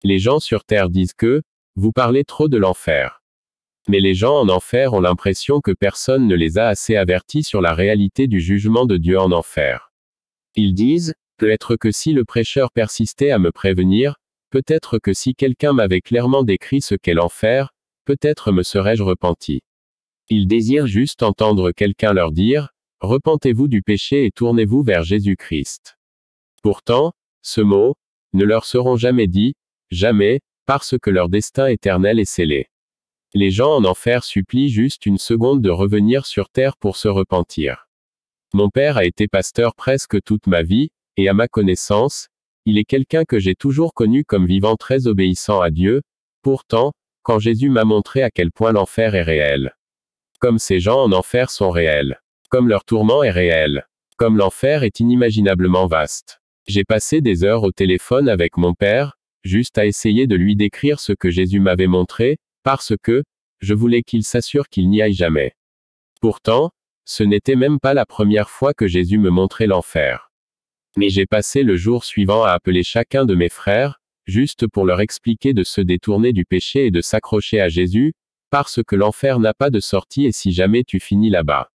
Les gens sur terre disent que, vous parlez trop de l'enfer. Mais les gens en enfer ont l'impression que personne ne les a assez avertis sur la réalité du jugement de Dieu en enfer. Ils disent, peut-être que si le prêcheur persistait à me prévenir, peut-être que si quelqu'un m'avait clairement décrit ce qu'est l'enfer, peut-être me serais-je repenti. Ils désirent juste entendre quelqu'un leur dire, repentez-vous du péché et tournez-vous vers Jésus-Christ. Pourtant, ce mot, ne leur seront jamais dit, jamais, parce que leur destin éternel est scellé. Les gens en enfer supplient juste une seconde de revenir sur terre pour se repentir. Mon père a été pasteur presque toute ma vie, et à ma connaissance, il est quelqu'un que j'ai toujours connu comme vivant très obéissant à Dieu. Pourtant, quand Jésus m'a montré à quel point l'enfer est réel. Comme ces gens en enfer sont réels. Comme leur tourment est réel. Comme l'enfer est inimaginablement vaste. J'ai passé des heures au téléphone avec mon père, juste à essayer de lui décrire ce que Jésus m'avait montré, parce que, je voulais qu'il s'assure qu'il n'y aille jamais. Pourtant, ce n'était même pas la première fois que Jésus me montrait l'enfer. Mais j'ai passé le jour suivant à appeler chacun de mes frères, juste pour leur expliquer de se détourner du péché et de s'accrocher à Jésus, parce que l'enfer n'a pas de sortie et si jamais tu finis là-bas.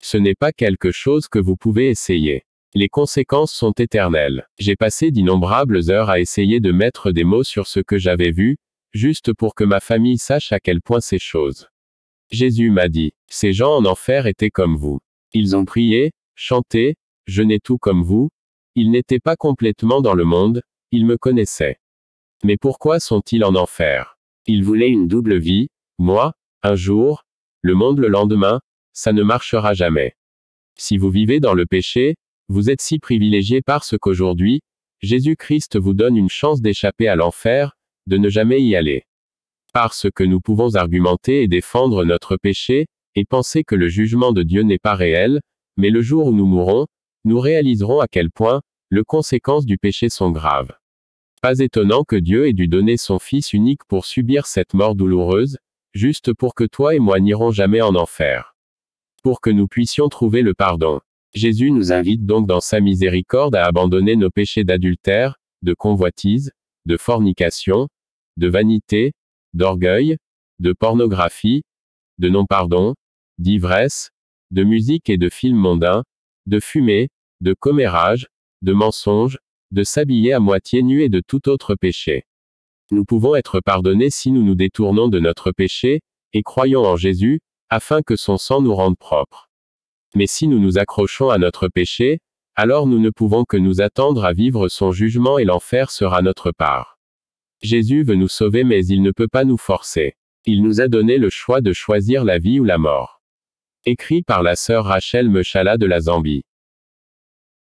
Ce n'est pas quelque chose que vous pouvez essayer. Les conséquences sont éternelles. J'ai passé d'innombrables heures à essayer de mettre des mots sur ce que j'avais vu, juste pour que ma famille sache à quel point ces choses. Jésus m'a dit, ces gens en enfer étaient comme vous. Ils ont prié, chanté, jeûné tout comme vous. Ils n'étaient pas complètement dans le monde, ils me connaissaient. Mais pourquoi sont-ils en enfer? Ils voulaient une double vie, moi, un jour, le monde le lendemain, ça ne marchera jamais. Si vous vivez dans le péché, vous êtes si privilégié parce qu'aujourd'hui, Jésus-Christ vous donne une chance d'échapper à l'enfer, de ne jamais y aller. Parce que nous pouvons argumenter et défendre notre péché, et penser que le jugement de Dieu n'est pas réel, mais le jour où nous mourrons, nous réaliserons à quel point, les conséquences du péché sont graves. Pas étonnant que Dieu ait dû donner son Fils unique pour subir cette mort douloureuse, juste pour que toi et moi n'irons jamais en enfer. Pour que nous puissions trouver le pardon. Jésus nous invite donc dans sa miséricorde à abandonner nos péchés d'adultère, de convoitise, de fornication, de vanité, d'orgueil, de pornographie, de non-pardon, d'ivresse, de musique et de films mondains, de fumée, de commérage, de mensonges, de s'habiller à moitié nu et de tout autre péché. Nous pouvons être pardonnés si nous nous détournons de notre péché, et croyons en Jésus, afin que son sang nous rende propres. Mais si nous nous accrochons à notre péché, alors nous ne pouvons que nous attendre à vivre son jugement et l'enfer sera notre part. Jésus veut nous sauver mais il ne peut pas nous forcer. Il nous a donné le choix de choisir la vie ou la mort. Écrit par la sœur Rachel Mechala de la Zambie.